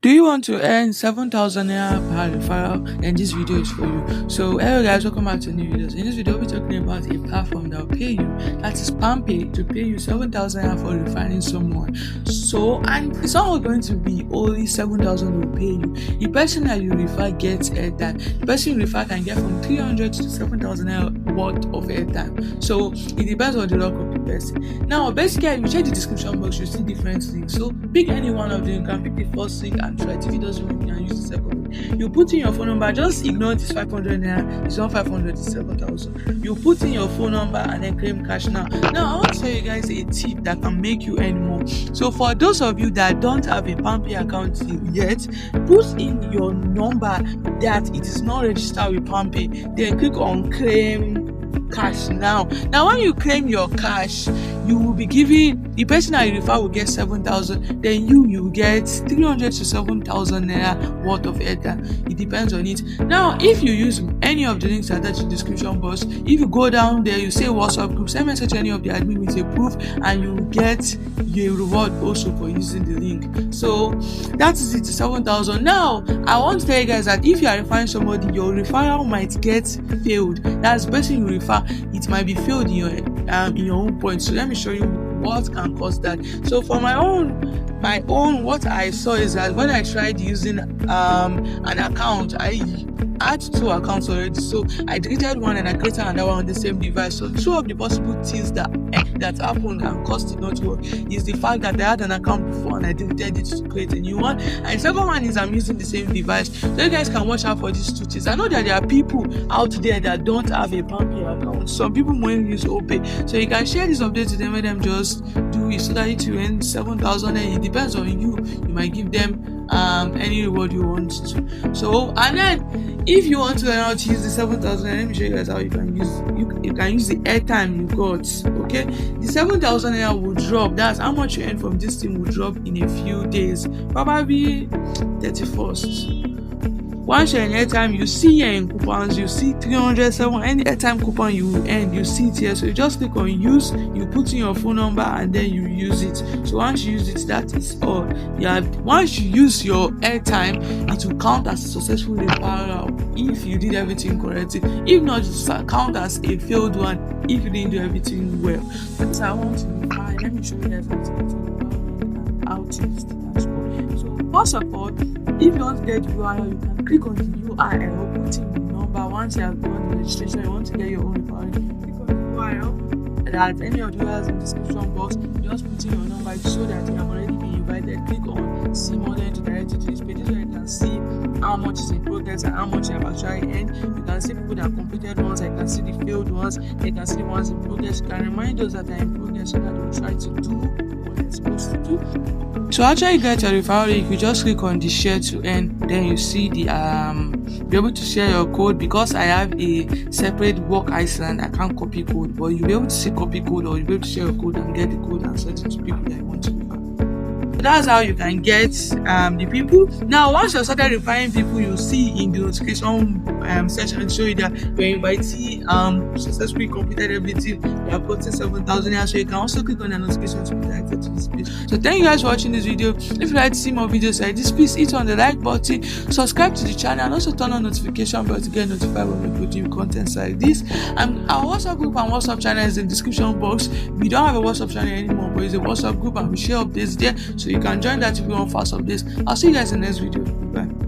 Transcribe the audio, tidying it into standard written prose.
Do you want to earn 7,000 naira per referral? Then this video is for you. So hello guys, welcome back to new videos. In this video, we'll be talking about a platform that will pay you, that is PalmPay, to pay you 7,000 naira for referring someone. So, and it's not going to be only 7,000 will pay you. The person that you refer gets airtime. The person you refer can get from 300 to 7,000 naira worth of airtime. So it depends on the luck of the person. Now, basically, if you check the description box, you see different links. So pick any one of them. You can pick the first link and try. If it doesn't work, you can use the second one. You put in your phone number. Just ignore this 500 naira. It's not 500. It's 7,000. You put in your phone number and then claim cash now. Now I want to tell you guys a tip that can make you earn more. So for those of you that don't have a PalmPay account yet, put in your number that it is not registered with PalmPay. Then click on claim cash now. Now when you claim your cash, you will be giving the person that you refer will get 7,000, then you will get 300 to 7,000 naira worth of airtime. It depends on it. Now if you use any of the links attached to the description box, if you go down there, you say WhatsApp group, send message to any of the admin with a proof, and you will get a reward also for using the link. So that is it, 7,000. Now I want to tell you guys that if you are referring somebody, your referral might get failed. That's the person you refer, it might be failed in your own point. So let me show you what can cause that. So for my own what I saw is that when I tried using an account, I had 2 accounts already. So I deleted one and I created another one on the same device. So 2 of the possible things that happened and caused it not to work is the fact that I had an account before and I deleted it to create a new one. And the second one is I'm using the same device. So you guys can watch out for these 2 things. I know that there are people out there that don't have a PalmPay account. Some people won't use OPay. So you can share this update to them and them just do it so that it will earn 7,000, and it depends on you. You might give them any reward you want to. So and then if you want to learn how to use the 7,000, let me show you guys how you can use the airtime you got. Okay, the 7,000 naira will drop. That's how much you earn from this thing will drop in a few days, probably 31st. Once you're in airtime, you see here in coupons, you see 307, any airtime coupon you will earn, you see it here. So you just click on use, you put in your phone number, and then you use it. So once you use it, that is all. Once you use your airtime, it will count as a successful referral if you did everything correctly. If not, it will count as a failed one if you didn't do everything well. So I want to refine. Let me show you guys how to use the dashboard. So first of all, if you want to get the URL, you can click on the URL, put in the number. Once you have done the registration, you want to get your own referral, click on the URL that any of the URLs in the description box. You just put in your number so that you have already been invited. Click on see more than to direct you to this page so you can see how much is in progress and how much you have actually earned. You can see people that completed ones, you can see the failed ones, you can see the ones in progress. You can remind those that are in progress so that they'll try to do what they're supposed to do. To actually get your referral link, you just click on the share to earn, then you see the be able to share your code. Because I have a separate work Iceland, I can't copy code, but you'll be able to see copy code, or you'll be able to share your code and get the code and send it to people that you want to refer. That's how you can get the people. Now once you started referring people, you see in the notification section show you that your invitee successfully completed everything. They are posting 7,000, so you can also click on the notification to be directed to this page. So thank you guys for watching this video. If you'd like to see more videos like this, please hit on the like button, subscribe to the channel, and also turn on notification bell to get notified when we put new content like this. And our WhatsApp group and WhatsApp channel is in the description box. We don't have a WhatsApp channel anymore, but it's a WhatsApp group and we share updates there, so you can join that to be on fast updates. I'll see you guys in the next video. Bye.